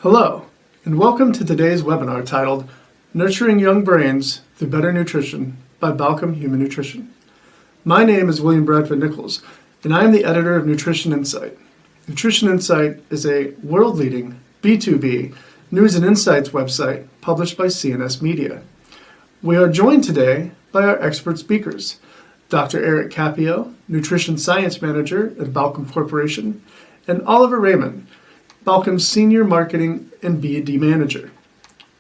Hello, and welcome to today's webinar titled Nurturing Young Brains Through Better Nutrition by Balchem Human Nutrition. My name is William Bradford Nichols, and I am the editor of Nutrition Insight. Nutrition Insight is a world-leading B2B news and insights website published by CNS Media. We are joined today by our expert speakers, Dr. Eric Ciappio, Nutrition Science Manager at Balchem Corporation, and Oliver Raymond, Balchem's Senior Marketing and B&D Manager.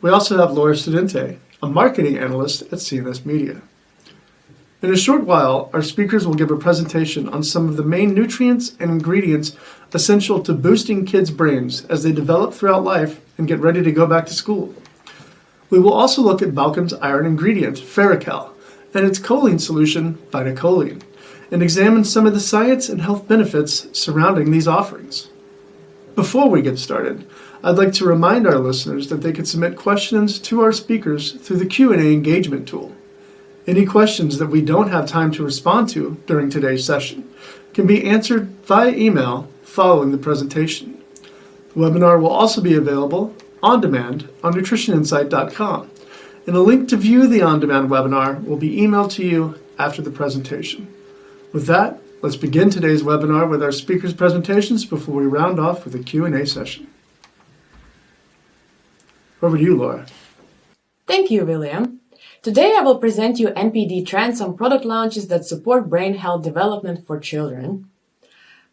We also have Laura Studente, a Marketing Analyst at CNS Media. In a short while, our speakers will give a presentation on some of the main nutrients and ingredients essential to boosting kids' brains as they develop throughout life and get ready to go back to school. We will also look at Balchem's iron ingredient, Ferrochel, and its choline solution, VitaCholine, and examine some of the science and health benefits surrounding these offerings. Before we get started, I'd like to remind our listeners that they can submit questions to our speakers through the Q&A engagement tool. Any questions that we don't have time to respond to during today's session can be answered via email following the presentation. The webinar will also be available on demand on nutritioninsight.com, and a link to view the on-demand webinar will be emailed to you after the presentation. With that, let's begin today's webinar with our speakers' presentations before we round off with a Q&A session. Over to you, Laura. Thank you, William. Today I will present you NPD trends on product launches that support brain health development for children.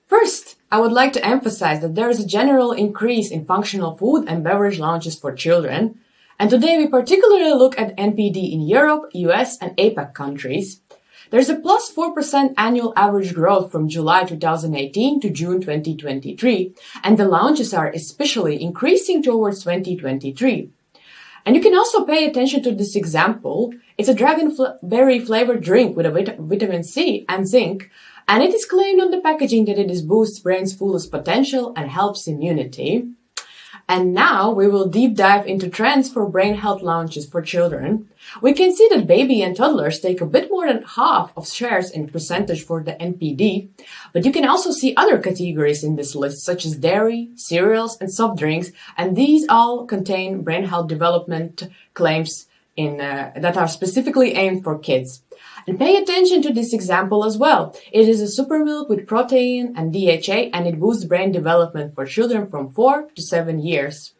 First, I would like to emphasize that there is a general increase in functional food and beverage launches for children, and today we particularly look at NPD in Europe, US, and APAC countries. There's a plus 4% annual average growth from July 2018 to June 2023, and the launches are especially increasing towards 2023. And you can also pay attention to this example. It's a dragonberry flavored drink with a vitamin C and zinc, and it is claimed on the packaging that it boosts brain's fullest potential and helps immunity. And now we will deep dive into trends for brain health launches for children. We can see that baby and toddlers take a bit more than half of shares in percentage for the NPD, but you can also see other categories in this list, such as dairy, cereals, and soft drinks, and these all contain brain health development claims that are specifically aimed for kids. And pay attention to this example as well. It is a super milk with protein and DHA, and it boosts brain development for children from 4 to 7 years.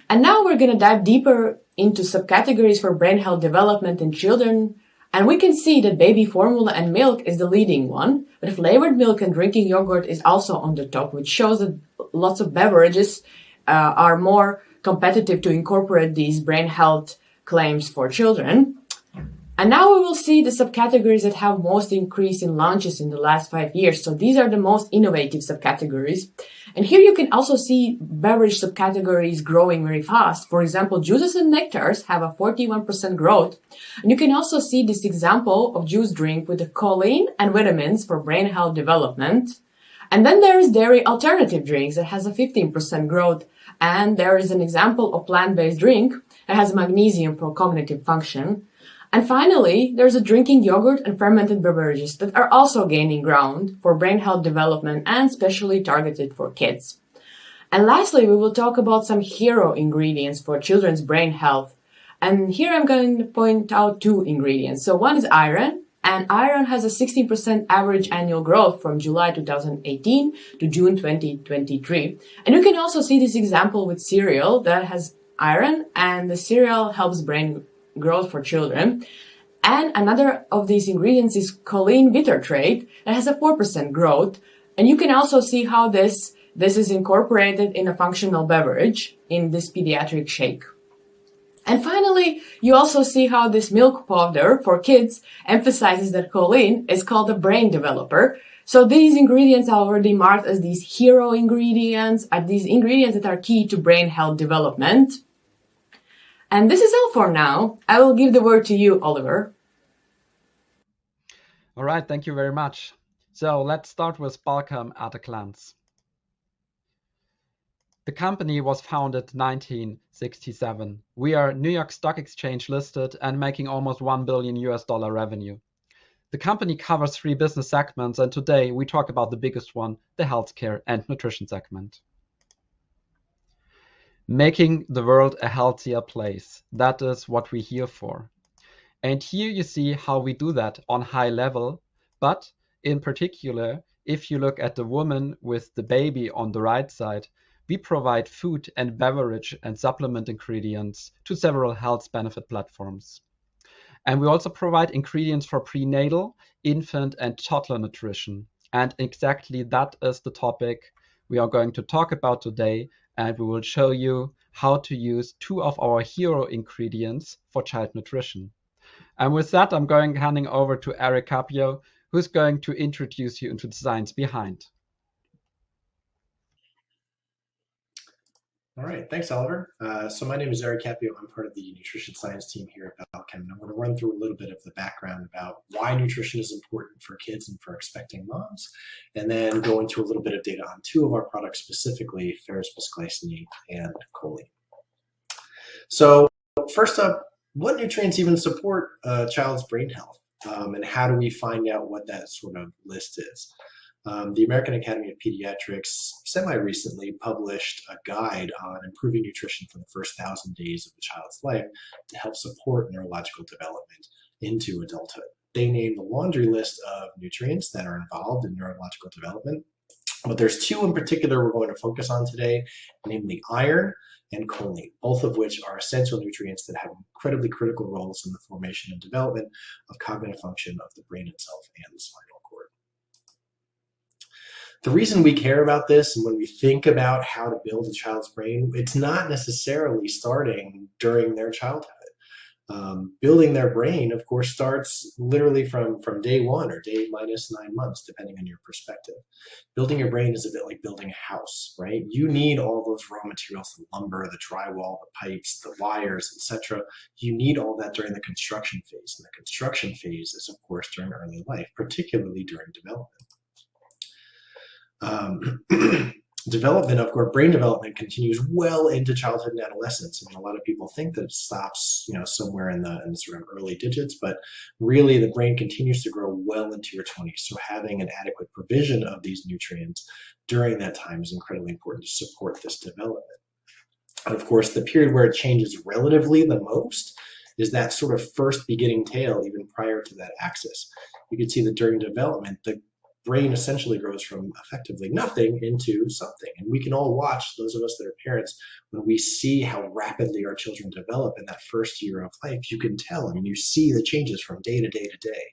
And now we're going to dive deeper into subcategories for brain health development in children. And we can see that baby formula and milk is the leading one, but flavored milk and drinking yogurt is also on the top, which shows that lots of beverages are more competitive to incorporate these brain health claims for children. And now we will see the subcategories that have most increase in launches in the last 5 years. So these are the most innovative subcategories. And here you can also see beverage subcategories growing very fast. For example, juices and nectars have a 41% growth. And you can also see this example of juice drink with the choline and vitamins for brain health development. And then there is dairy alternative drinks that has a 15% growth. And there is an example of plant-based drink that has magnesium for cognitive function. And finally, there's a drinking yogurt and fermented beverages that are also gaining ground for brain health development and specially targeted for kids. And lastly, we will talk about some hero ingredients for children's brain health. And here I'm going to point out 2 ingredients. So one is iron, and iron has a 16% average annual growth from July 2018 to June 2023. And you can also see this example with cereal that has iron, and the cereal helps brain growth for children. And another of these ingredients is choline bitartrate that has a 4% growth. And you can also see how this is incorporated in a functional beverage in this pediatric shake. And finally, you also see how this milk powder for kids emphasizes that choline is called a brain developer. So these ingredients are already marked as these hero ingredients, these ingredients that are key to brain health development. And this is all for now. I will give the word to you, Oliver. All right, thank you very much. So let's start with Balchem at a glance. The company was founded 1967. We are New York Stock Exchange listed and making almost $1 billion revenue. The company covers 3 business segments, and today we talk about the biggest one, the healthcare and nutrition segment. making the world a healthier place. That is what we're here for. And here you see how we do that on high level, but in particular, if you look at the woman with the baby on the right side, we provide food and beverage and supplement ingredients to several health benefit platforms. And we also provide ingredients for prenatal, infant, and toddler nutrition. And exactly that is the topic we are going to talk about today. And we will show you how to use two of our hero ingredients for child nutrition. And with that, I'm handing over to Eric Ciappio, who's going to introduce you into the science behind. All right, thanks, Oliver. So my name is Eric Ciappio. I'm part of the nutrition science team here at Balchem, and I'm going to run through a little bit of the background about why nutrition is important for kids and for expecting moms, and then go into a little bit of data on two of our products, specifically ferrous-bisglycinate and choline. So first up, what nutrients even support a child's brain health, and how do we find out what that sort of list is? The American Academy of Pediatrics semi-recently published a guide on improving nutrition for the first 1,000 days of a child's life to help support neurological development into adulthood. They named a laundry list of nutrients that are involved in neurological development, but there's two in particular we're going to focus on today, namely iron and choline, both of which are essential nutrients that have incredibly critical roles in the formation and development of cognitive function of the brain itself and the spinal cord. The reason we care about this, and when we think about how to build a child's brain, it's not necessarily starting during their childhood. Building their brain, of course, starts literally from day one or day minus 9 months, depending on your perspective. Building your brain is a bit like building a house, right? You need all those raw materials, the lumber, the drywall, the pipes, the wires, etc. You need all that during the construction phase. And the construction phase is, of course, during early life, particularly during development. Development, of course, brain development continues well into childhood and adolescence. I mean, a lot of people think that it stops, somewhere in the sort of early digits, but really the brain continues to grow well into your 20s. So having an adequate provision of these nutrients during that time is incredibly important to support this development. And of course, the period where it changes relatively the most is that sort of first beginning tail, even prior to that axis. You can see that during development, the brain essentially grows from effectively nothing into something. And we can all watch, those of us that are parents, when we see how rapidly our children develop in that first year of life, you can tell. I mean, you see the changes from day to day to day.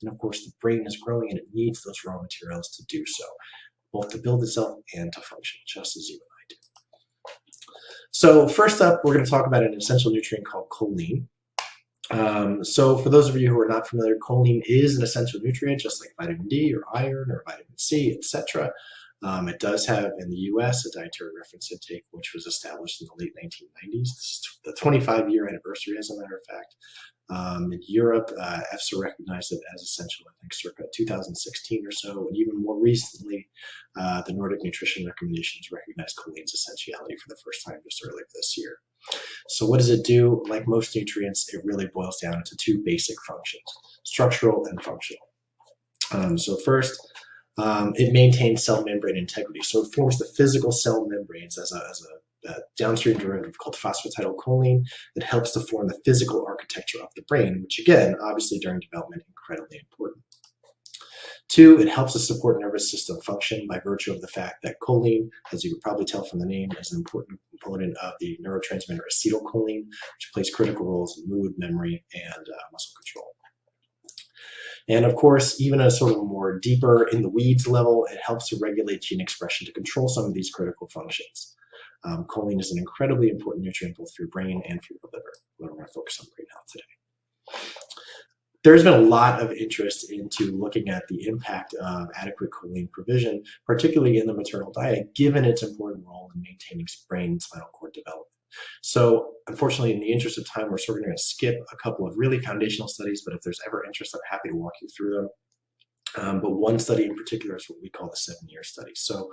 And of course, the brain is growing and it needs those raw materials to do so, both to build itself and to function, just as you and I do. So first up, we're going to talk about an essential nutrient called choline. So for those of you who are not familiar, choline is an essential nutrient, just like vitamin D or iron or vitamin C, etc. It does have in the US a dietary reference intake, which was established in the late 1990s. This is the 25-year anniversary, as a matter of fact. In Europe, EFSA recognized it as essential, I think, circa 2016 or so. And even more recently, the Nordic Nutrition Recommendations recognized choline's essentiality for the first time just earlier this year. So what does it do? Like most nutrients, it really boils down to two basic functions, structural and functional. So first, it maintains cell membrane integrity. So it forms the physical cell membranes as a downstream derivative called phosphatidylcholine that helps to form the physical architecture of the brain, which again, obviously during development, incredibly important. Two, it helps to support nervous system function by virtue of the fact that choline, as you could probably tell from the name, is an important component of the neurotransmitter acetylcholine, which plays critical roles in mood, memory, and muscle control. And of course, even a sort of more deeper in the weeds level, it helps to regulate gene expression to control some of these critical functions. Choline is an incredibly important nutrient both for your brain and for your liver. We're going to focus on brain health today. There's been a lot of interest into looking at the impact of adequate choline provision, particularly in the maternal diet, given its important role in maintaining brain and spinal cord development. So unfortunately, in the interest of time, we're sort of going to skip a couple of really foundational studies, but if there's ever interest, I'm happy to walk you through them. But one study in particular is what we call the 7-year study. So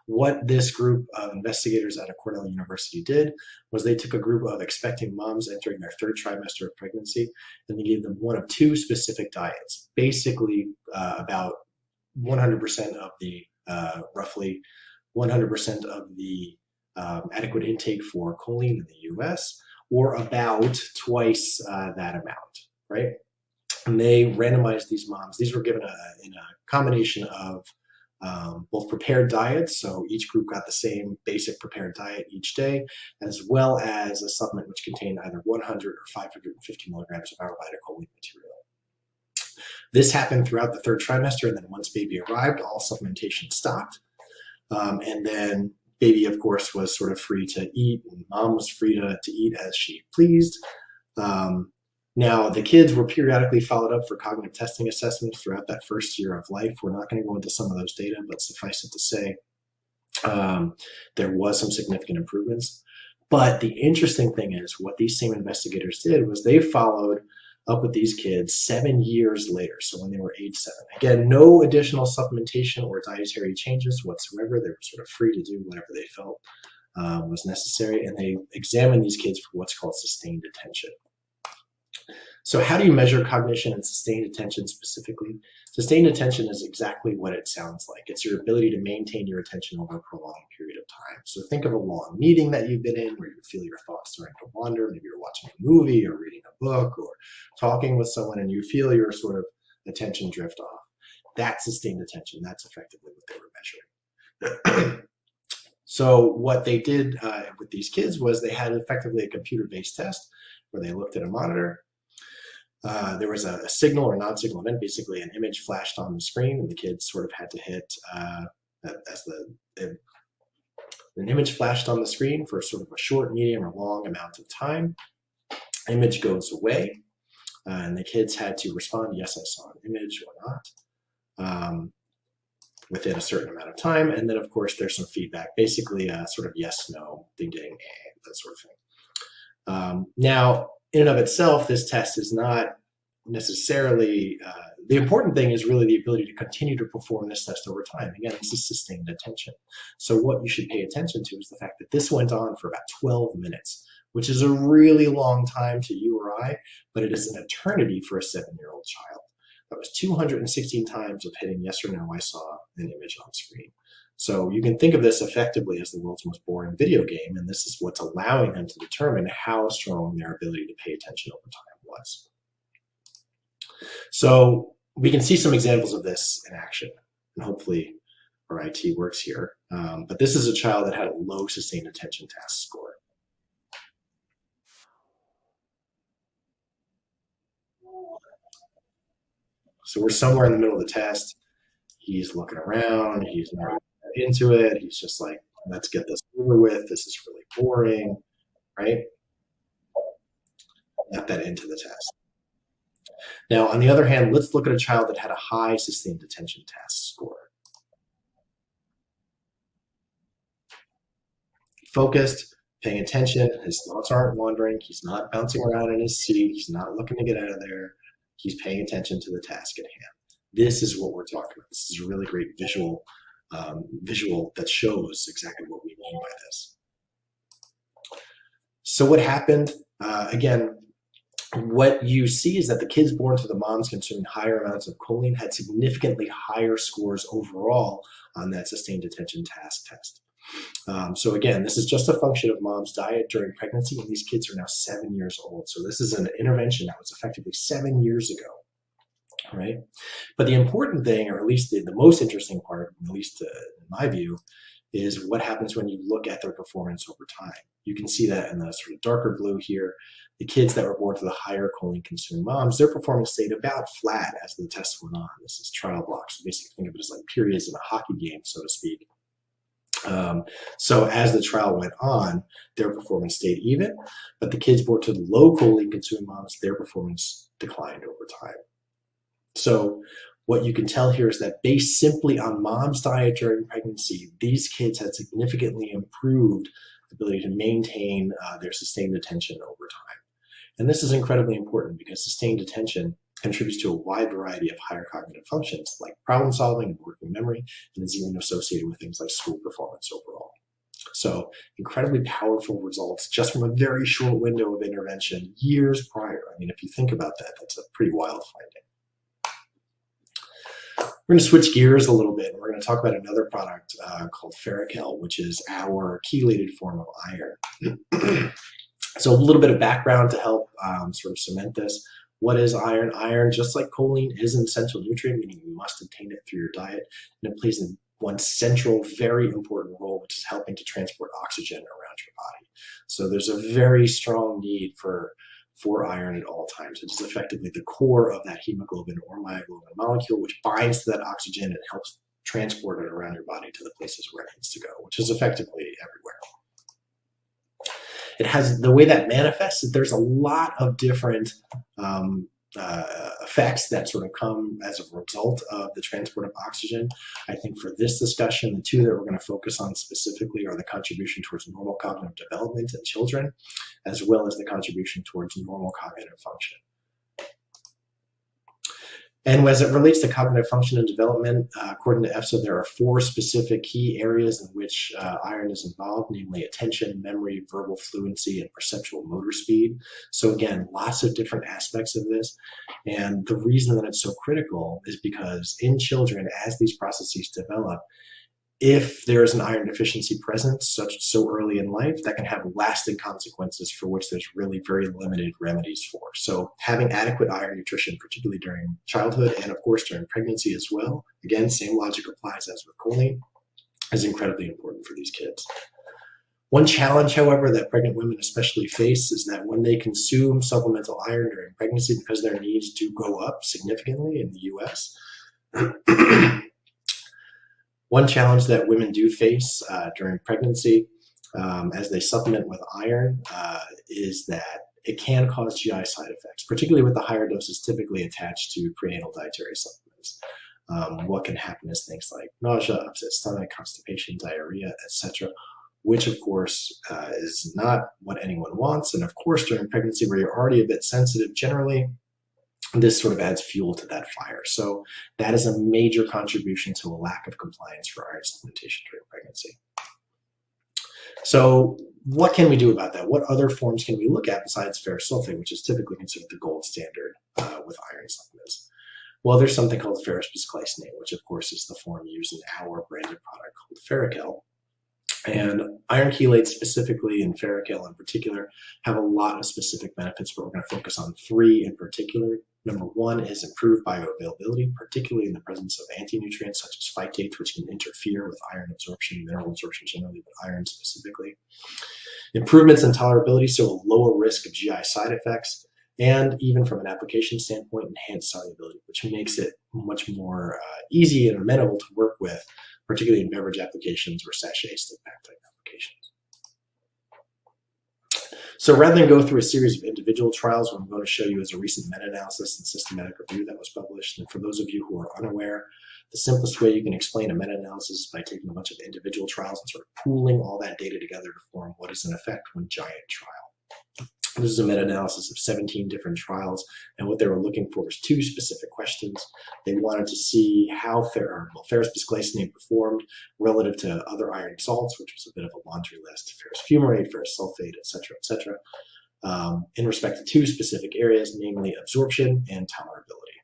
what this group of investigators out of Cornell University did was they took a group of expecting moms entering their 3rd trimester of pregnancy, and they gave them one of 2 specific diets, basically about 100% of the, roughly 100% of the adequate intake for choline in the US, or about twice that amount, right? And they randomized these moms. These were given in a combination of both prepared diets, so each group got the same basic prepared diet each day, as well as a supplement which contained either 100 or 550 milligrams of our VitaCholine material. This happened throughout the third trimester, and then once baby arrived, all supplementation stopped. And then baby, of course, was sort of free to eat, and mom was free to eat as she pleased. Now, the kids were periodically followed up for cognitive testing assessments throughout that first year of life. We're not going to go into some of those data, but suffice it to say, there was some significant improvements. But the interesting thing is what these same investigators did was they followed up with these kids 7 years later, so when they were age 7. Again, no additional supplementation or dietary changes whatsoever. They were sort of free to do whatever they felt was necessary, and they examined these kids for what's called sustained attention. So how do you measure cognition and sustained attention specifically? Sustained attention is exactly what it sounds like. It's your ability to maintain your attention over a prolonged period of time. So think of a long meeting that you've been in where you feel your thoughts starting to wander. Maybe you're watching a movie or reading a book or talking with someone and you feel your sort of attention drift off. That's sustained attention. That's effectively what they were measuring. So what they did with these kids was they had effectively a computer-based test where they looked at a monitor. There was a signal or non-signal event, basically an image flashed on the screen, and the kids sort of had to hit an image flashed on the screen for sort of a short, medium, or long amount of time. Image goes away, and the kids had to respond, yes, I saw an image or not, within a certain amount of time. And then, of course, there's some feedback, basically sort of yes, no, ding, ding, that sort of thing. Now, in and of itself, this test is not necessarily, the important thing is really the ability to continue to perform this test over time. Again, this is sustained attention. So what you should pay attention to is the fact that this went on for about 12 minutes, which is a really long time to you or I, but it is an eternity for a 7-year-old child. That was 216 times of hitting yes or no, I saw an image on screen. So you can think of this effectively as the world's most boring video game, and this is what's allowing them to determine how strong their ability to pay attention over time was. So we can see some examples of this in action, and hopefully our IT works here. But this is a child that had a low sustained attention task score. So we're somewhere in the middle of the test. He's looking around, he's not into it. He's just like, let's get this over with. This is really boring, right? Not that into the test. Now, on the other hand, let's look at a child that had a high sustained attention task score. Focused, paying attention, his thoughts aren't wandering, he's not bouncing around in his seat, he's not looking to get out of there, he's paying attention to the task at hand. This is what we're talking about. This is a really great visual that shows exactly what we mean by this. So what happened? Again, what you see is that the kids born to the moms consuming higher amounts of choline had significantly higher scores overall on that sustained attention task test. So again, this is just a function of mom's diet during pregnancy, and these kids are now 7 years old. So this is an intervention that was effectively 7 years ago. Right? But the important thing, or at least the most interesting part, at least in my view, is what happens when you look at their performance over time. You can see that in the sort of darker blue here. The kids that were born to the higher choline consuming moms, their performance stayed about flat as the test went on. This is trial blocks. So basically think of it as like periods in a hockey game, so to speak. So as the trial went on, their performance stayed even, but the kids born to the low choline consuming moms, their performance declined over time. So what you can tell here is that based simply on mom's diet during pregnancy, these kids had significantly improved the ability to maintain their sustained attention over time. And this is incredibly important because sustained attention contributes to a wide variety of higher cognitive functions like problem solving and working memory, and is even associated with things like school performance overall. So incredibly powerful results just from a very short window of intervention years prior. I mean, if you think about that, that's a pretty wild finding. We're going to switch gears a little bit. We're going to talk about another product called Ferrochel, which is our chelated form of iron. So a little bit of background to help sort of cement this. What is iron? Iron, just like choline, is an essential nutrient, meaning you must obtain it through your diet, and it plays one central, very important role, which is helping to transport oxygen around your body. So there's a very strong need for iron at all times. It is effectively the core of that hemoglobin or myoglobin molecule, which binds to that oxygen and helps transport it around your body to the places where it needs to go, which is effectively everywhere. It has the way that manifests, there's a lot of different effects that sort of come as a result of the transport of oxygen. I think for this discussion, the two that we're going to focus on specifically are the contribution towards normal cognitive development in children, as well as the contribution towards normal cognitive function. And as it relates to cognitive function and development, according to EFSA, there are 4 specific key areas in which iron is involved, namely attention, memory, verbal fluency, and perceptual motor speed. So again, lots of different aspects of this. And the reason that it's so critical is because in children, as these processes develop, if there is an iron deficiency present so early in life, that can have lasting consequences for which there's really very limited remedies for. So having adequate iron nutrition, particularly during childhood and of course during pregnancy as well, again, same logic applies as with choline, is incredibly important for these kids. One challenge, however, that pregnant women especially face is that when they consume supplemental iron during pregnancy, because their needs do go up significantly in the US, one challenge that women do face during pregnancy as they supplement with iron is that it can cause GI side effects, particularly with the higher doses typically attached to prenatal dietary supplements. What can happen is things like nausea, upset stomach, constipation, diarrhea, etc., which of course is not what anyone wants. And of course, during pregnancy where you're already a bit sensitive generally, this sort of adds fuel to that fire. So that is a major contribution to a lack of compliance for iron supplementation during pregnancy. So what can we do about that? What other forms can we look at besides ferrous sulfate, which is typically considered the gold standard with iron supplements? Well, there's something called ferrous bisglycinate, which of course is the form used in our branded product called Ferrochel. And iron chelates specifically, and Ferrochel in particular, have a lot of specific benefits, but we're going to focus on 3 in particular. Number 1 is improved bioavailability, particularly in the presence of anti-nutrients such as phytates, which can interfere with iron absorption, mineral absorption generally, but iron specifically. Improvements in tolerability, so a lower risk of GI side effects, and even from an application standpoint, enhanced solubility, which makes it much more easy and amenable to work with, particularly in beverage applications or sachet stick pack type applications. So rather than go through a series of individual trials, what I'm going to show you is a recent meta-analysis and systematic review that was published. And for those of you who are unaware, the simplest way you can explain a meta-analysis is by taking a bunch of individual trials and sort of pooling all that data together to form what is in effect one giant trial. This is a meta-analysis of 17 different trials, and what they were looking for was 2 specific questions. They wanted to see how ferrous bisglycinate performed relative to other iron salts, which was a bit of a laundry list: ferrous fumarate, ferrous sulfate, etc., in respect to 2 specific areas, namely absorption and tolerability.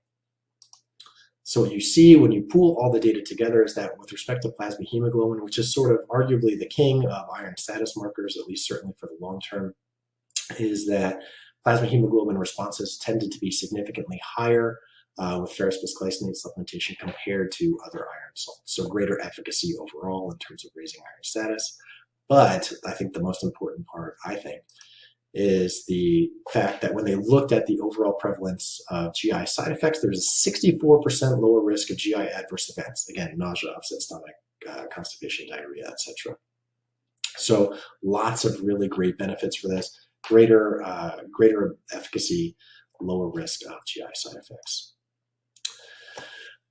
So what you see when you pool all the data together is that with respect to plasma hemoglobin, which is sort of arguably the king of iron status markers, at least certainly for the long term, is that plasma hemoglobin responses tended to be significantly higher with ferrous bisglycinate supplementation compared to other iron salts. So greater efficacy overall in terms of raising iron status. But I think the most important part, is the fact that when they looked at the overall prevalence of GI side effects, there's a 64% lower risk of GI adverse events. Again, nausea, upset stomach, constipation, diarrhea, etc. So lots of really great benefits for this. Greater efficacy, lower risk of GI side effects.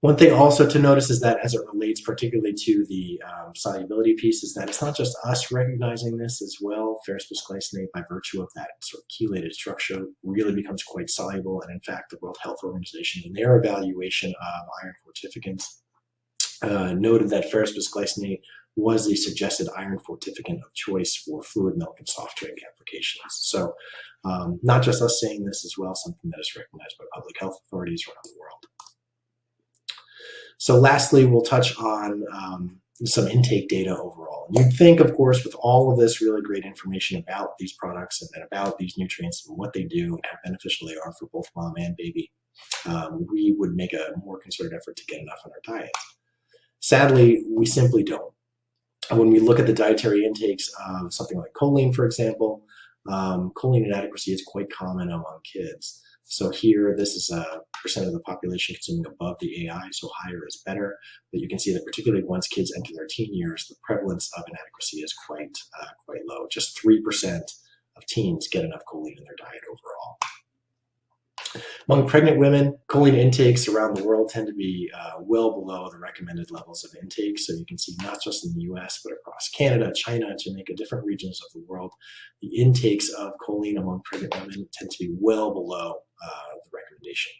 One thing also to notice is that as it relates particularly to the solubility piece is that it's not just us recognizing this as well. Ferrous bisglycinate, by virtue of that sort of chelated structure, really becomes quite soluble. And in fact, the World Health Organization, in their evaluation of iron fortificants, noted that ferrous bisglycinate was the suggested iron fortificant of choice for fluid milk and soft drink applications. So not just us saying this as well, something that is recognized by public health authorities around the world. So lastly, we'll touch on some intake data overall. You'd think, of course, with all of this really great information about these products and about these nutrients and what they do and how beneficial they are for both mom and baby, we would make a more concerted effort to get enough in our diet. Sadly, we simply don't. When we look at the dietary intakes of something like choline, for example, choline inadequacy is quite common among kids. So here, this is a percent of the population consuming above the AI, so higher is better. But you can see that particularly once kids enter their teen years, the prevalence of inadequacy is quite low. Just 3% of teens get enough choline in their diet overall. Among pregnant women, choline intakes around the world tend to be well below the recommended levels of intake. So you can see not just in the US, but across Canada, China, Jamaica, different regions of the world, the intakes of choline among pregnant women tend to be well below the recommendation.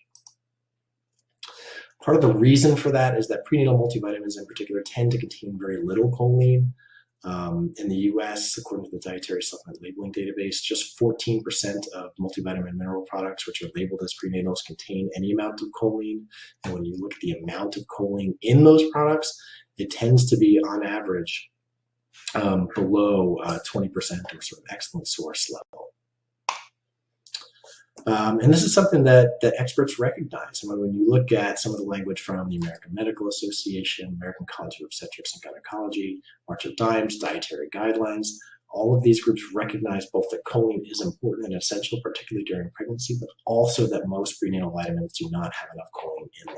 Part of the reason for that is that prenatal multivitamins in particular tend to contain very little choline. In the US, according to the Dietary Supplement Labeling Database, just 14% of multivitamin mineral products which are labeled as prenatals contain any amount of choline. And when you look at the amount of choline in those products, it tends to be on average below 20% or sort of excellent source level. And this is something that experts recognize. I mean, when you look at some of the language from the American Medical Association, American College of Obstetrics and Gynecology, March of Dimes, dietary guidelines, all of these groups recognize both that choline is important and essential, particularly during pregnancy, but also that most prenatal vitamins do not have enough choline in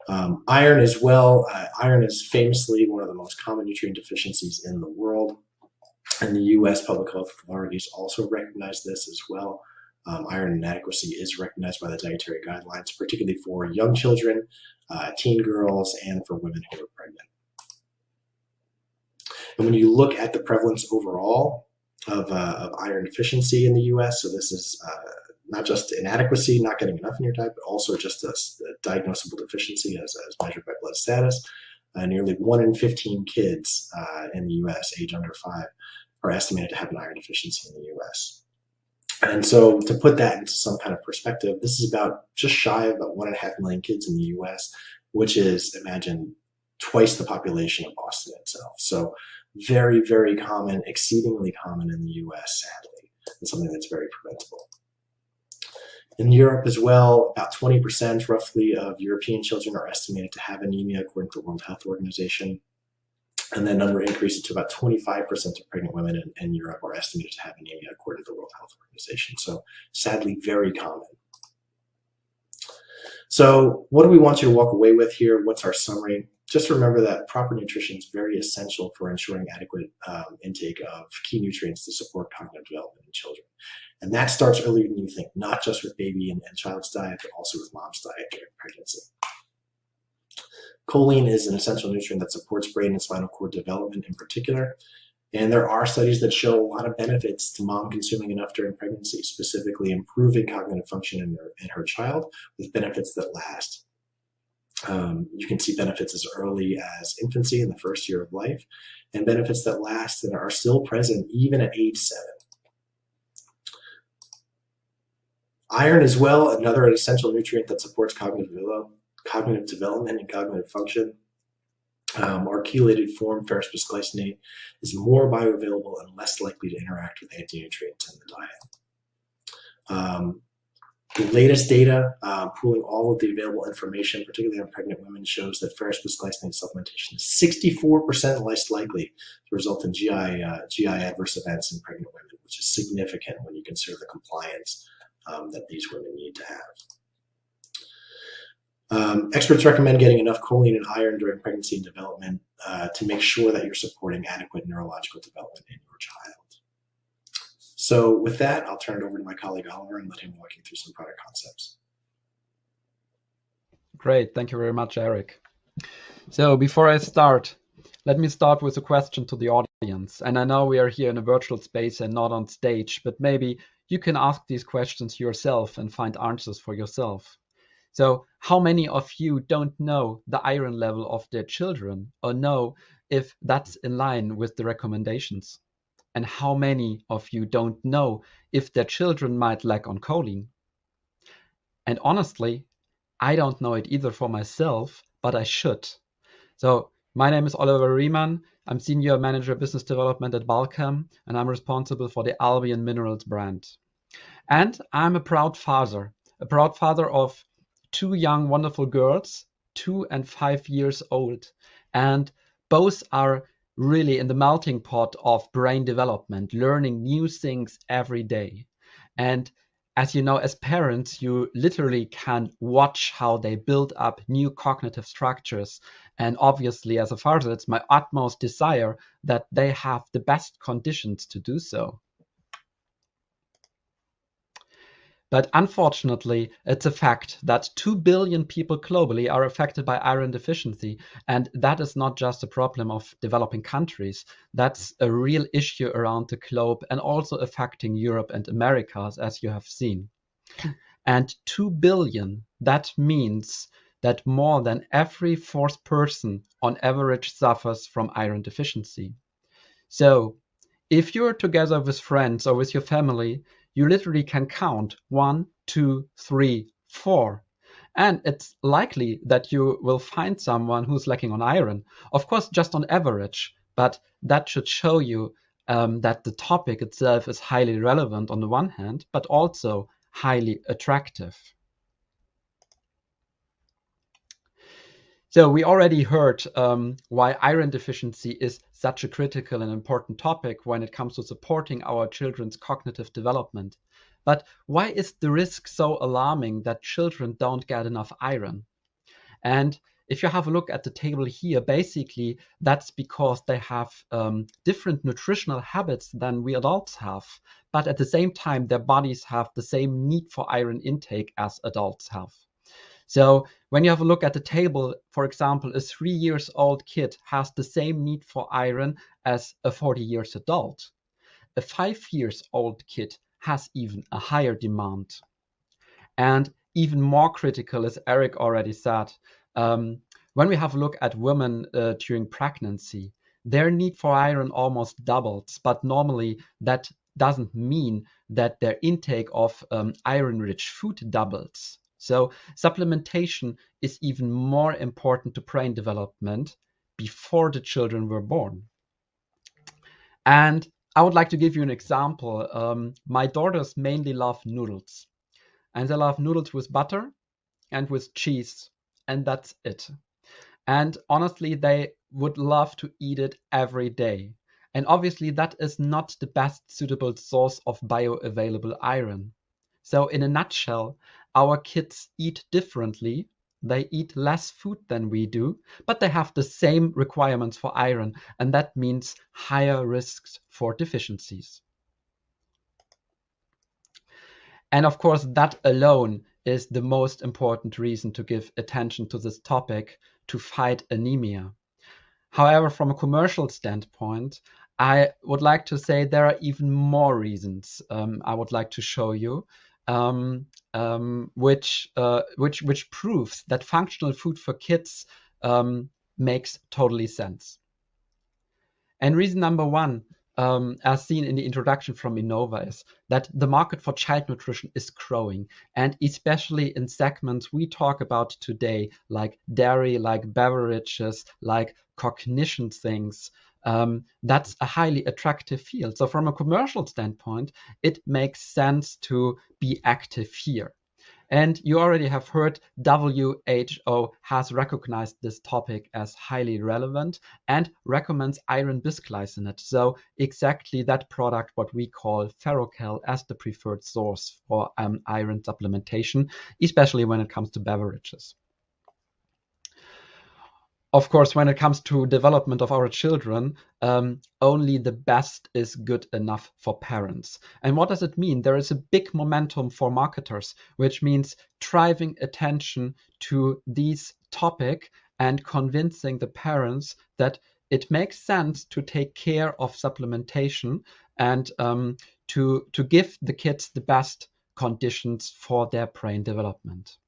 them. Iron as well. Iron is famously one of the most common nutrient deficiencies in the world. And the U.S. public health authorities also recognize this as well. Iron inadequacy is recognized by the dietary guidelines, particularly for young children, teen girls, and for women who are pregnant. And when you look at the prevalence overall of iron deficiency in the U.S., so this is not just inadequacy, not getting enough in your diet, but also just a diagnosable deficiency as measured by blood status. Nearly 1 in 15 kids in the U.S. age under 5 are estimated to have an iron deficiency in the U.S. And so to put that into some kind of perspective, this is about just shy of about 1.5 million kids in the U.S., which is, imagine, twice the population of Boston itself. So very, very common, exceedingly common in the U.S., sadly, and something that's very preventable. In Europe as well, about 20% roughly of European children are estimated to have anemia according to the World Health Organization. And that number increases to about 25% of pregnant women in Europe are estimated to have anemia according to the World Health Organization. So sadly, very common. So what do we want you to walk away with here? What's our summary? Just remember that proper nutrition is very essential for ensuring adequate intake of key nutrients to support cognitive development in children. And that starts earlier than you think, not just with baby and child's diet, but also with mom's diet during pregnancy. Choline is an essential nutrient that supports brain and spinal cord development in particular. And there are studies that show a lot of benefits to mom consuming enough during pregnancy, specifically improving cognitive function in her child with benefits that last. You can see benefits as early as infancy in the first year of life, and benefits that last and are still present even at age 7. Iron as well, another essential nutrient that supports cognitive development and cognitive function. Our chelated form, ferrochel, is more bioavailable and less likely to interact with anti-nutrients in the diet. The latest data, pooling all of the available information, particularly on pregnant women, shows that ferrochel supplementation is 64% less likely to result in GI adverse events in pregnant women, which is significant when you consider the compliance that these women need to have. Experts recommend getting enough choline and iron during pregnancy and development to make sure that you're supporting adequate neurological development in your child. So with that, I'll turn it over to my colleague Oliver and let him walk you through some product concepts. Great, thank you very much, Eric. So before I start, let me start with a question to the audience. And I know we are here in a virtual space and not on stage, but maybe you can ask these questions yourself and find answers for yourself. So how many of you don't know the iron level of their children or know if that's in line with the recommendations? And how many of you don't know if their children might lack on choline? And honestly, I don't know it either for myself, but I should. So my name is Oliver Riemann. I'm Senior Manager Business Development at Balchem, and I'm responsible for the Albion Minerals brand. And I'm a proud father of two young, wonderful girls, 2 and 5 years old. And both are really in the melting pot of brain development, learning new things every day. And as you know, as parents, you literally can watch how they build up new cognitive structures. And obviously, as a father, it's my utmost desire that they have the best conditions to do so. But unfortunately, it's a fact that 2 billion people globally are affected by iron deficiency. And that is not just a problem of developing countries. That's a real issue around the globe and also affecting Europe and Americas, as you have seen. And 2 billion, that means that more than every fourth person on average suffers from iron deficiency. So if you're together with friends or with your family, you literally can count 1, 2, 3, 4. And it's likely that you will find someone who's lacking on iron. Of course, just on average, but that should show you that the topic itself is highly relevant on the one hand, but also highly attractive. So we already heard why iron deficiency is such a critical and important topic when it comes to supporting our children's cognitive development. But why is the risk so alarming that children don't get enough iron? And if you have a look at the table here, basically that's because they have different nutritional habits than we adults have. But at the same time, their bodies have the same need for iron intake as adults have. So when you have a look at the table, for example, a 3-year-old kid has the same need for iron as a 40-year-old adult. A 5-year-old kid has even a higher demand. And even more critical, as Eric already said, when we have a look at women during pregnancy, their need for iron almost doubles, but normally that doesn't mean that their intake of iron-rich food doubles. So supplementation is even more important to brain development before the children were born. And I would like to give you an example. My daughters mainly love noodles. And they love noodles with butter and with cheese. And that's it. And honestly, they would love to eat it every day. And obviously, that is not the best suitable source of bioavailable iron. So in a nutshell, our kids eat differently. They eat less food than we do, but they have the same requirements for iron, and that means higher risks for deficiencies. And of course, that alone is the most important reason to give attention to this topic to fight anemia. However, from a commercial standpoint, I would like to say there are even more reasons I would like to show you, which proves that functional food for kids makes totally sense. And reason number one, as seen in the introduction from Innova, is that the market for child nutrition is growing, and especially in segments we talk about today, like dairy, like beverages, like cognition things. That's a highly attractive field. So from a commercial standpoint, it makes sense to be active here. And you already have heard WHO has recognized this topic as highly relevant and recommends iron bisglycinate. So exactly that product, what we call Ferrochel, as the preferred source for iron supplementation, especially when it comes to beverages. Of course, when it comes to development of our children, only the best is good enough for parents. And what does it mean? There is a big momentum for marketers, which means driving attention to this topic and convincing the parents that it makes sense to take care of supplementation and to give the kids the best conditions for their brain development.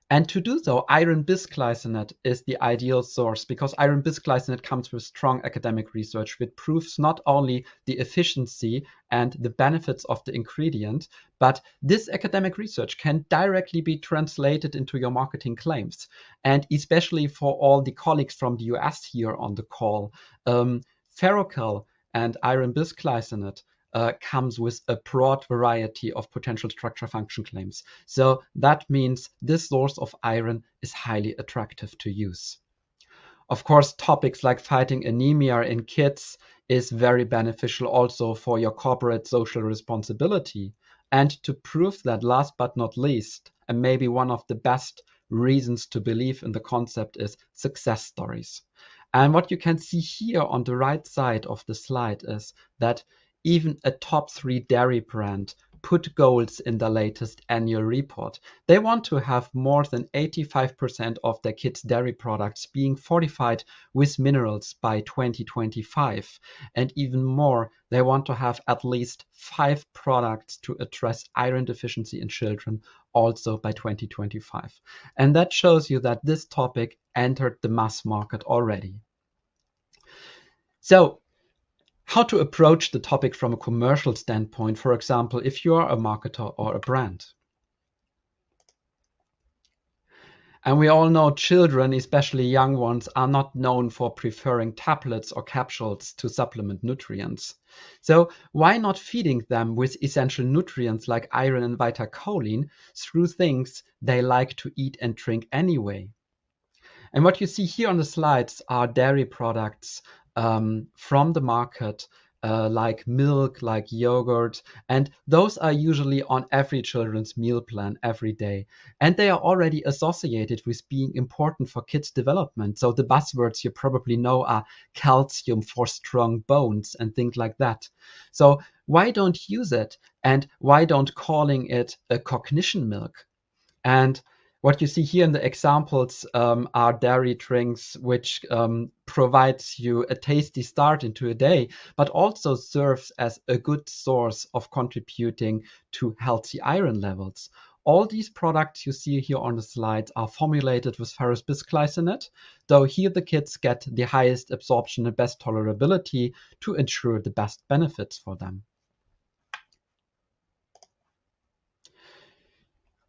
And to do so, iron bisglycinate is the ideal source because iron bisglycinate comes with strong academic research which proves not only the efficiency and the benefits of the ingredient, but this academic research can directly be translated into your marketing claims. And especially for all the colleagues from the US here on the call, Ferrochel and iron bisglycinate comes with a broad variety of potential structure function claims. So that means this source of iron is highly attractive to use. Of course, topics like fighting anemia in kids is very beneficial also for your corporate social responsibility. And to prove that, last but not least, and maybe one of the best reasons to believe in the concept is success stories. And what you can see here on the right side of the slide is that even a top 3 dairy brand put goals in the latest annual report. They want to have more than 85% of their kids' dairy products being fortified with minerals by 2025. And even more, they want to have at least 5 products to address iron deficiency in children also by 2025. And that shows you that this topic entered the mass market already. So, how to approach the topic from a commercial standpoint, for example, if you are a marketer or a brand. And we all know children, especially young ones, are not known for preferring tablets or capsules to supplement nutrients. So why not feeding them with essential nutrients like iron and VitaCholine through things they like to eat and drink anyway? And what you see here on the slides are dairy products from the market, like milk, like yogurt, and those are usually on every children's meal plan every day. And they are already associated with being important for kids' development. So the buzzwords you probably know are calcium for strong bones and things like that. So why don't use it? And why don't calling it a cognition milk? And what you see here in the examples are dairy drinks, which provides you a tasty start into a day, but also serves as a good source of contributing to healthy iron levels. All these products you see here on the slides are formulated with ferrous bisglycinate, though here the kids get the highest absorption and best tolerability to ensure the best benefits for them.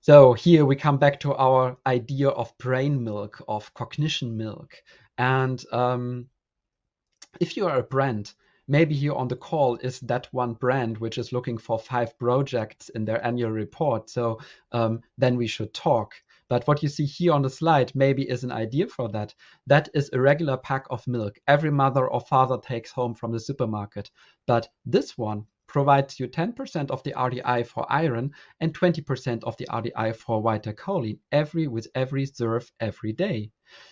So here we come back to our idea of brain milk, of cognition milk. And if you are a brand, maybe here on the call is that one brand which is looking for 5 projects in their annual report. So then we should talk. But what you see here on the slide maybe is an idea for that. That is a regular pack of milk every mother or father takes home from the supermarket. But this one provides you 10% of the RDI for iron and 20% of the RDI for VitaCholine with every serve every day.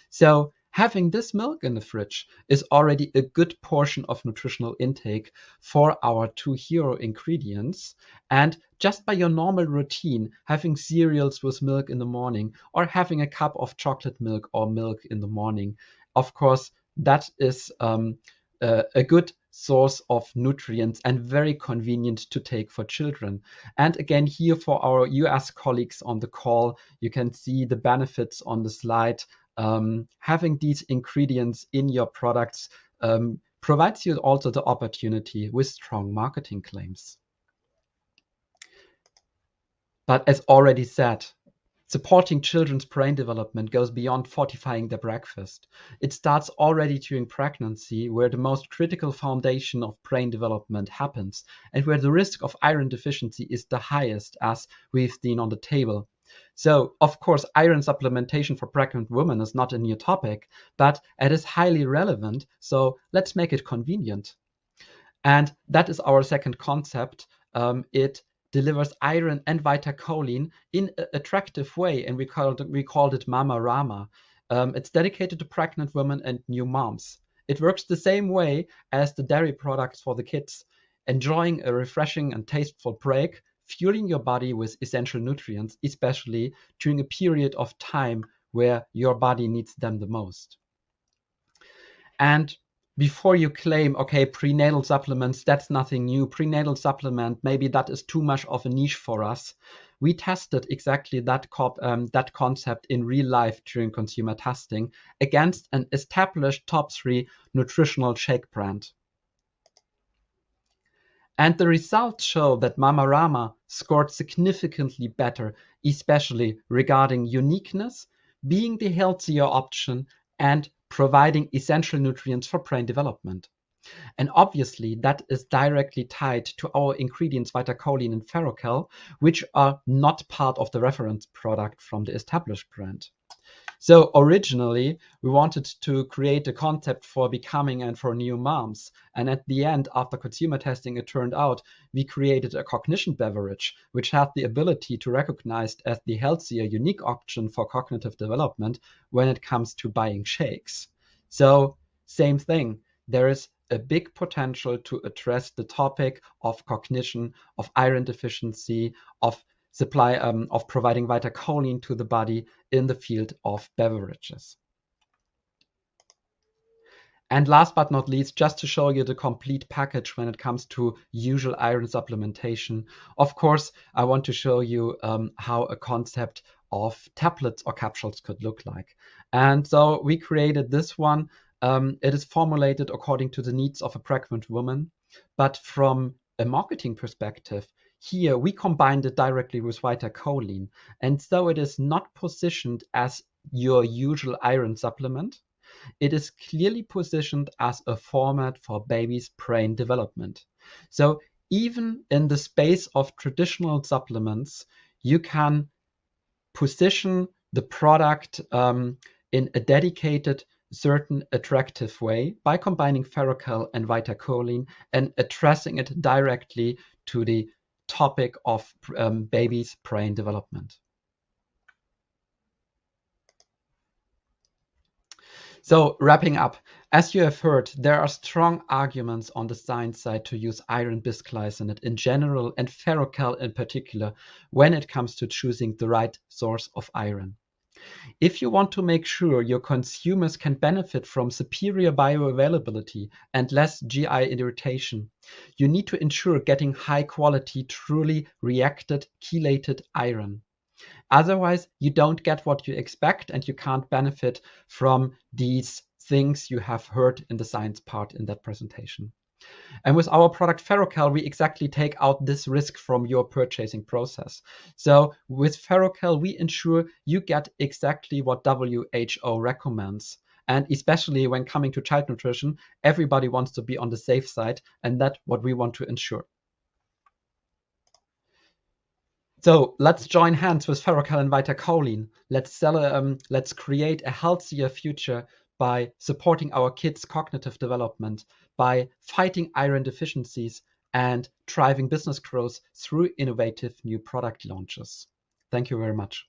So having this milk in the fridge is already a good portion of nutritional intake for our 2 hero ingredients. And just by your normal routine, having cereals with milk in the morning or having a cup of chocolate milk or milk in the morning, of course, that is a good source of nutrients and very convenient to take for children. And again, here for our US colleagues on the call, you can see the benefits on the slide. Having these ingredients in your products provides you also the opportunity with strong marketing claims. But as already said, supporting children's brain development goes beyond fortifying their breakfast. It starts already during pregnancy, where the most critical foundation of brain development happens, and where the risk of iron deficiency is the highest, as we've seen on the table. So, of course, iron supplementation for pregnant women is not a new topic, but it is highly relevant, so let's make it convenient. And that is our second concept. It delivers iron and VitaCholine in an attractive way, and we called it Mama Rama. It's dedicated to pregnant women and new moms. It works the same way as the dairy products for the kids, enjoying a refreshing and tasteful break, fueling your body with essential nutrients, especially during a period of time where your body needs them the most. And before you claim, okay, prenatal supplements, that's nothing new. Prenatal supplement, maybe that is too much of a niche for us. we tested exactly that concept in real life during consumer testing against an established top 3 nutritional shake brand. And the results show that Mamarama scored significantly better, especially regarding uniqueness, being the healthier option, and providing essential nutrients for brain development. And obviously, that is directly tied to our ingredients VitaCholine and Ferrochel, which are not part of the reference product from the established brand. So originally, we wanted to create a concept for becoming and for new moms. And at the end, after consumer testing, it turned out we created a Cognition beverage, which had the ability to recognize as the healthier, unique option for cognitive development when it comes to buying shakes. So same thing, there is a big potential to address the topic of cognition, of iron deficiency, of supply of providing VitaCholine to the body in the field of beverages. And last but not least, just to show you the complete package when it comes to usual iron supplementation, of course, I want to show you how a concept of tablets or capsules could look like. And so we created this one. It is formulated according to the needs of a pregnant woman, but from a marketing perspective, here we combined it directly with VitaCholine, and so it is not positioned as your usual iron supplement. It is clearly positioned as a format for babies' brain development. So even in the space of traditional supplements, you can position the product in a dedicated, certain attractive way by combining Ferrochel and VitaCholine and addressing it directly to the topic of babies' brain development. So wrapping up, as you have heard, there are strong arguments on the science side to use iron bisglycinate in general and Ferrochel in particular when it comes to choosing the right source of iron. If you want to make sure your consumers can benefit from superior bioavailability and less GI irritation, you need to ensure getting high quality, truly reacted, chelated iron. Otherwise, you don't get what you expect and you can't benefit from these things you have heard in the science part in that presentation. And with our product Ferrochel, we exactly take out this risk from your purchasing process. So with Ferrochel, we ensure you get exactly what WHO recommends. And especially when coming to child nutrition, everybody wants to be on the safe side, and that's what we want to ensure. So let's join hands with Ferrochel and VitaCholine. Let's create a healthier future by supporting our kids' cognitive development, by fighting iron deficiencies, and driving business growth through innovative new product launches. Thank you very much.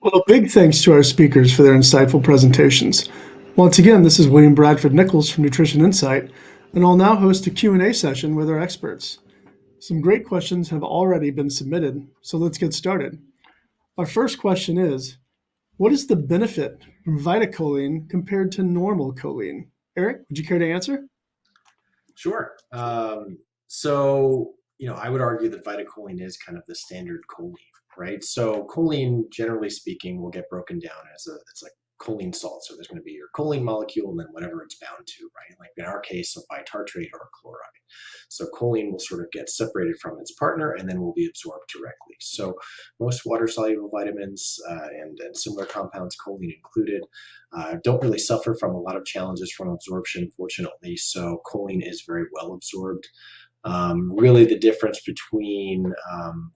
Well, big thanks to our speakers for their insightful presentations. Once again, this is William Bradford Nichols from Nutrition Insight, and I'll now host a Q&A session with our experts. Some great questions have already been submitted, so let's get started. Our first question is, what is the benefit from VitaCholine compared to normal choline? Eric, would you care to answer? Sure. So, I would argue that VitaCholine is kind of the standard choline, right? So choline, generally speaking, will get broken down as it's like choline salt. So there's going to be your choline molecule and then whatever it's bound to, right? Like in our case, a bitartrate or a chloride. So choline will sort of get separated from its partner and then will be absorbed directly. So most water-soluble vitamins and similar compounds, choline included, don't really suffer from a lot of challenges from absorption, fortunately. So choline is very well absorbed. Really the difference between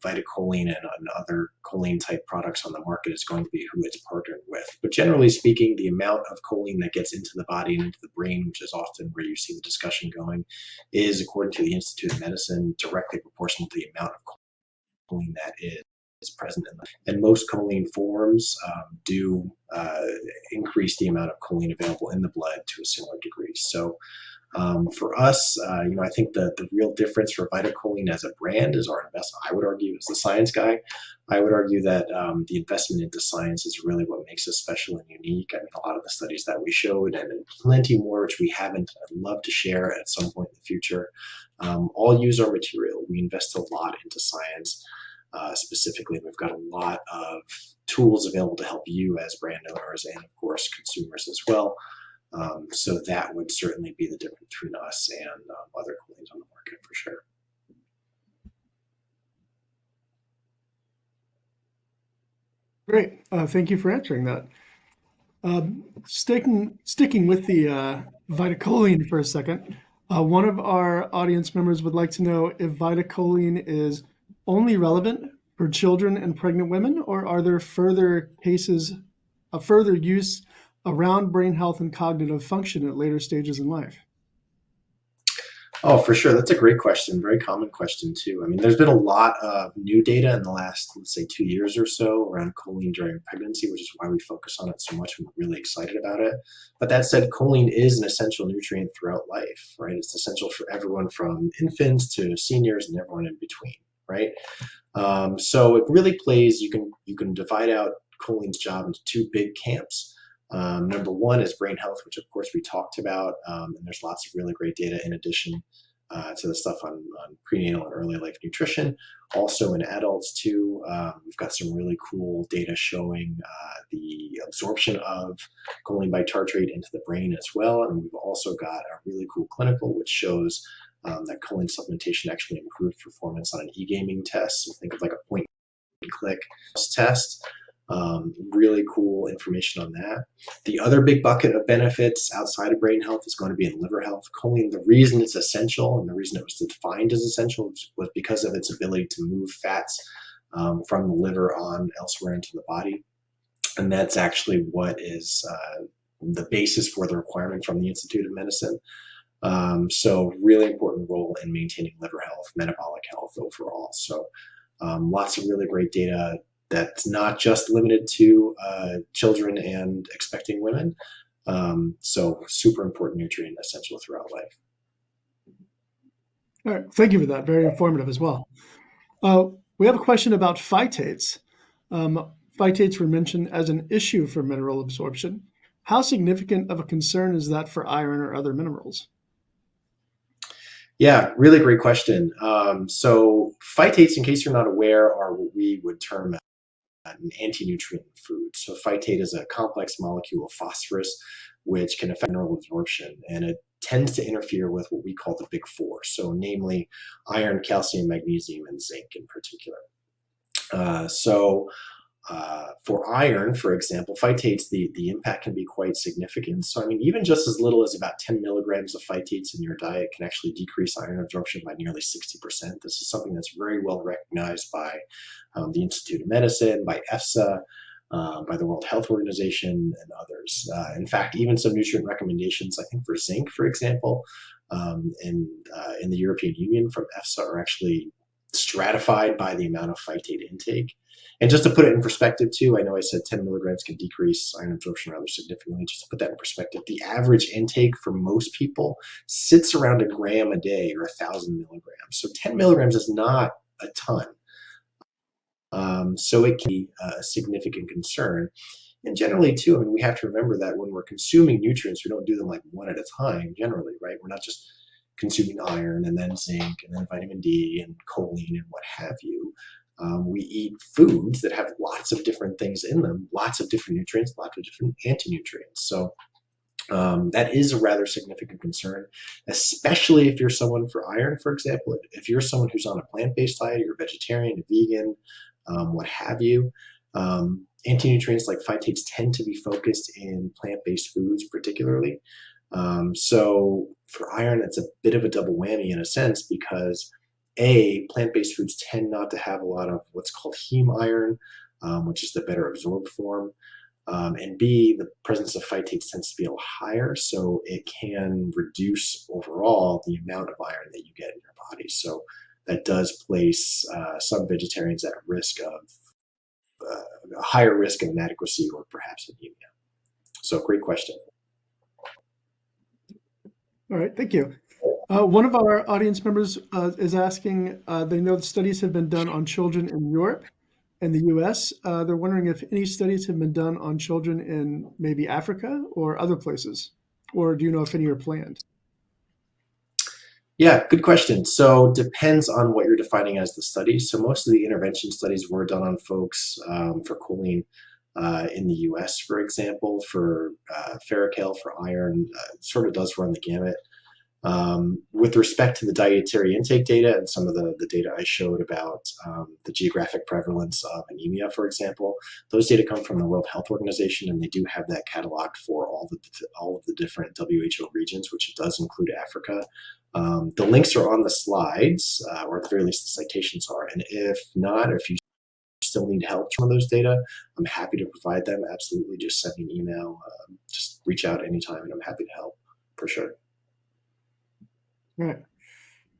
VitaCholine and other choline type products on the market is going to be who it's partnered with. But generally speaking, the amount of choline that gets into the body and into the brain, which is often where you see the discussion going, is, according to the Institute of Medicine, directly proportional to the amount of choline that is present in them. And most choline forms do increase the amount of choline available in the blood to a similar degree. So for us, I think the real difference for VitaCholine as a brand is our investment. I would argue, as the science guy, I would argue that the investment into science is really what makes us special and unique. I mean, a lot of the studies that we showed and plenty more, which we haven't, I'd love to share at some point in the the future, all use our material. We invest a lot into science. Specifically, we've got a lot of tools available to help you as brand owners and, of course, consumers as well. So that would certainly be the difference between us and other cholines on the market for sure. Great. Thank you for answering that. Sticking with the VitaCholine for a second, one of our audience members would like to know if VitaCholine is only relevant for children and pregnant women, or are there further cases of further use around brain health and cognitive function at later stages in life? Oh, for sure. That's a great question. Very common question, too. I mean, there's been a lot of new data in the last, let's say, 2 years or so around choline during pregnancy, which is why we focus on it so much. We're really excited about it. But that said, choline is an essential nutrient throughout life, right? It's essential for everyone from infants to seniors and everyone in between, right? So it really plays, you can divide out choline's job into two big camps. Number one is brain health, which of course we talked about, and there's lots of really great data in addition to the stuff on prenatal and early life nutrition. Also in adults too, we've got some really cool data showing the absorption of choline bitartrate into the brain as well. And we've also got a really cool clinical which shows that choline supplementation actually improves performance on an e-gaming test. So think of like a point and click test. Really cool information on that. The other big bucket of benefits outside of brain health is going to be in liver health. Choline, the reason it's essential and the reason it was defined as essential was because of its ability to move fats from the liver on elsewhere into the body. And that's actually what is the basis for the requirement from the Institute of Medicine. So really important role in maintaining liver health, metabolic health overall. So lots of really great data that's not just limited to children and expecting women. So super important nutrient, essential throughout life. All right, thank you for that. Very informative as well. We have a question about phytates. Phytates were mentioned as an issue for mineral absorption. How significant of a concern is that for iron or other minerals? Yeah, really great question. So phytates, in case you're not aware, are what we would term an anti-nutrient food. So phytate is a complex molecule of phosphorus which can affect mineral absorption, and it tends to interfere with what we call the big four, so namely iron, calcium, magnesium, and zinc in particular. For iron, for example, phytates, the impact can be quite significant. So, I mean, even just as little as about 10 milligrams of phytates in your diet can actually decrease iron absorption by nearly 60%. This is something that's very well recognized by the Institute of Medicine, by EFSA, by the World Health Organization, and others. In fact, even some nutrient recommendations, I think for zinc, for example, in the European Union from EFSA are actually stratified by the amount of phytate intake. And just to put it in perspective too, I know I said 10 milligrams can decrease iron absorption rather significantly. Just to put that in perspective, the average intake for most people sits around a gram a day or 1,000 milligrams. So 10 milligrams is not a ton. So it can be a significant concern. And generally too, I mean, we have to remember that when we're consuming nutrients, we don't do them like one at a time generally, right? We're not just consuming iron and then zinc and then vitamin D and choline and what have you. We eat foods that have lots of different things in them, lots of different nutrients, lots of different anti-nutrients. So that is a rather significant concern, especially if you're someone for iron, for example. If you're someone who's on a plant-based diet, you're a vegetarian, a vegan, what have you, anti-nutrients like phytates tend to be focused in plant-based foods particularly. So for iron, it's a bit of a double whammy in a sense because A, plant-based foods tend not to have a lot of what's called heme iron, which is the better absorbed form. And B, the presence of phytates tends to be a little higher, so it can reduce overall the amount of iron that you get in your body. So that does place some vegetarians at risk of a higher risk of inadequacy or perhaps anemia. So great question. All right, thank you. One of our audience members is asking, they know the studies have been done on children in Europe and the US. They're wondering if any studies have been done on children in maybe Africa or other places, or do you know if any are planned? Yeah, good question. So depends on what you're defining as the study. So most of the intervention studies were done on folks for choline in the US, for example, for Ferrochel, for iron, sort of does run the gamut. With respect to the dietary intake data and some of the data I showed about the geographic prevalence of anemia, for example, those data come from the World Health Organization, and they do have that cataloged for all of the different WHO regions, which does include Africa. The links are on the slides, or at the very least the citations are. And if not, or if you still need help from those data, I'm happy to provide them. Absolutely, just send me an email. Just reach out anytime, and I'm happy to help for sure. Right.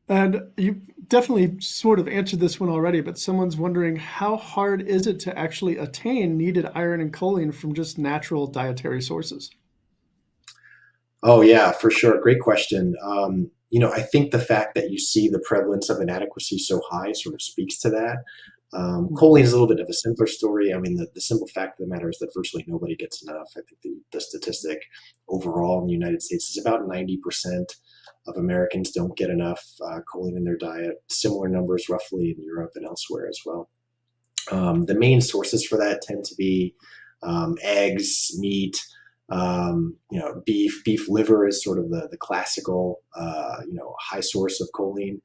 And you definitely sort of answered this one already, but someone's wondering, how hard is it to actually attain needed iron and choline from just natural dietary sources? Oh yeah, for sure. Great question. I think the fact that you see the prevalence of inadequacy so high sort of speaks to that. Choline is a little bit of a simpler story. I mean, the simple fact of the matter is that virtually nobody gets enough. I think the statistic overall in the United States is about 90% of Americans don't get enough choline in their diet. Similar numbers roughly in Europe and elsewhere as well. The main sources for that tend to be eggs, meat, beef liver is sort of the classical, high source of choline,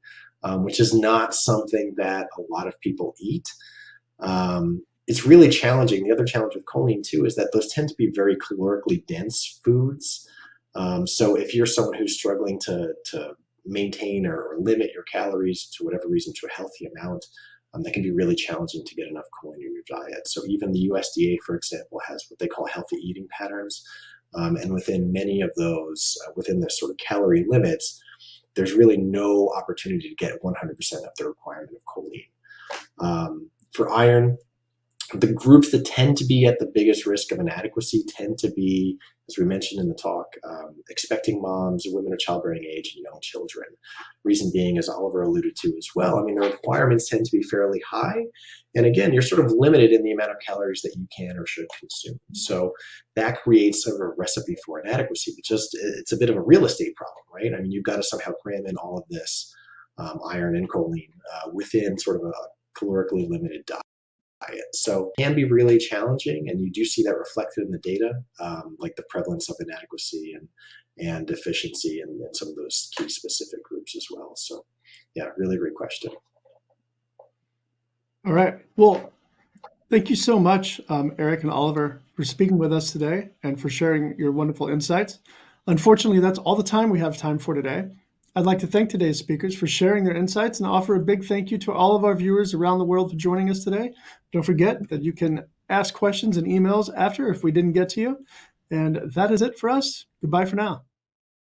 which is not something that a lot of people eat. It's really challenging. The other challenge with choline too is that those tend to be very calorically dense foods. So if you're someone who's struggling to maintain or limit your calories to whatever reason to a healthy amount, that can be really challenging to get enough choline in your diet. So even the USDA, for example, has what they call healthy eating patterns. And within many of those, within the sort of calorie limits, there's really no opportunity to get 100% of the requirement of choline. For iron, the groups that tend to be at the biggest risk of inadequacy tend to be, as we mentioned in the talk, expecting moms, women of childbearing age, and young children. Reason being, as Oliver alluded to as well, I mean, the requirements tend to be fairly high. And again, you're sort of limited in the amount of calories that you can or should consume. So that creates sort of a recipe for inadequacy, but it's a bit of a real estate problem, right? I mean, you've got to somehow cram in all of this iron and choline within sort of a calorically limited diet. So it can be really challenging, and you do see that reflected in the data, like the prevalence of inadequacy and deficiency in some of those key specific groups as well. So yeah, really great question. All right. Well, thank you so much, Eric and Oliver, for speaking with us today and for sharing your wonderful insights. Unfortunately, that's all the time we have time for today. I'd like to thank today's speakers for sharing their insights and offer a big thank you to all of our viewers around the world for joining us today. Don't forget that you can ask questions and emails after if we didn't get to you. And that is it for us. Goodbye for now.